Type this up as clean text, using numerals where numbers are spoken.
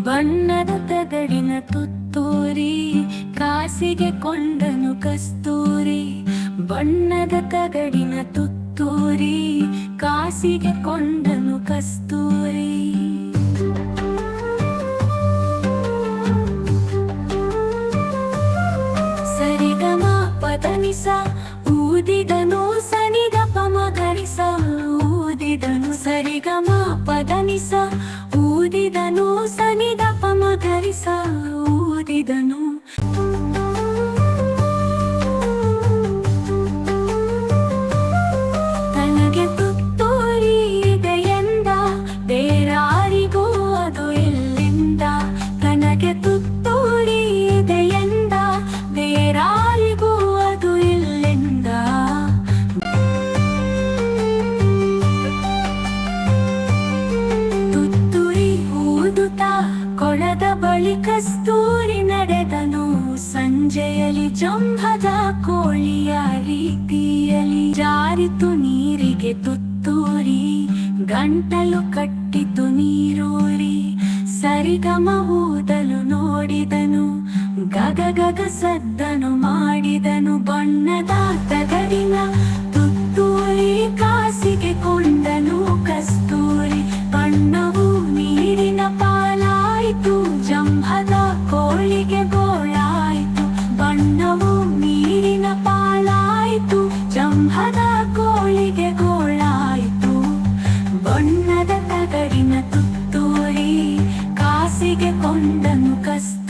ಬಣ್ಣದ ತಗಡಿನ ತುತ್ತೂರಿ ಕಾಸಿಗೆ ಕೊಂಡನು ಕಸ್ತೂರಿ. ಬಣ್ಣದ ತಗಡಿನ ತುತ್ತೂರಿ ಕಾಸಿಗೆ ಕೊಂಡನು ಕಸ್ತೂರಿ. ಸರಿಗಮ ಪದನಿಸ ಊದಿದನು ಸನಿಗಪ ಮಗರಿಸ. ಊದಿದನು ಸರಿಗಮ ಪದನಿಸ ಊದಿದನು ಸನಿದಪ ಮಗರಿಸ. ಊದಿದನು ತನಗೆ ತುತ್ತೂರಿ ಇದೆ ಎಂದ ಬೇರಾರಿಗೂ ಅದು ಎಲ್ಲಿಂದ. ತನಗೆ ತುತ್ತೂರಿ ಇದೆ ಎಂದ ಬೇರಾರಿಗೂ ಅದು ಎಲ್ಲಿಂದ. ಕೊಳದ ಬಳಿ ಕಸ್ತೂರಿ ನಡೆದನು ಸಂಜೆಯಲ್ಲಿ ಜಂಭದ ಕೋಳಿಯ ರೀತಿಯಲ್ಲಿ. ಜಾರಿತು ನೀರಿಗೆ ತುತ್ತೂರಿ ಗಂಟಲು ಕಟ್ಟಿತು ನೀರೂರಿ. ಸರಿಗಮ ಊದಲು ನೋಡಿದನು ಗಗ ಗಗ ಸದ್ದನು ಮಾಡಿದನು. ಬಣ್ಣದ ತಗಡಿನ ತುತ್ತೂರಿ ಕಾಸಿಗೆ ಕೊಂಡನು ಕಸ್ತೂರಿ. ಬಣ್ಣವು ನೀರಿನ ಪಾಲಾಯಿತು ಜಂಭದ ಕೋಳಿಗೆ ಗೋಳಾಯಿತು. ಬಣ್ಣವು ನೀರಿನ ಪಾಲಾಯಿತು ಜಂಭದ ಕೋಳಿಗೆ ಗೋಳಾಯಿತು. ಬಣ್ಣದ ತಗಡಿನ ತುತ್ತೂರಿ ಕಾಸಿಗೆ ಕೊಂಡನು ಕಸ್ತೂರಿ.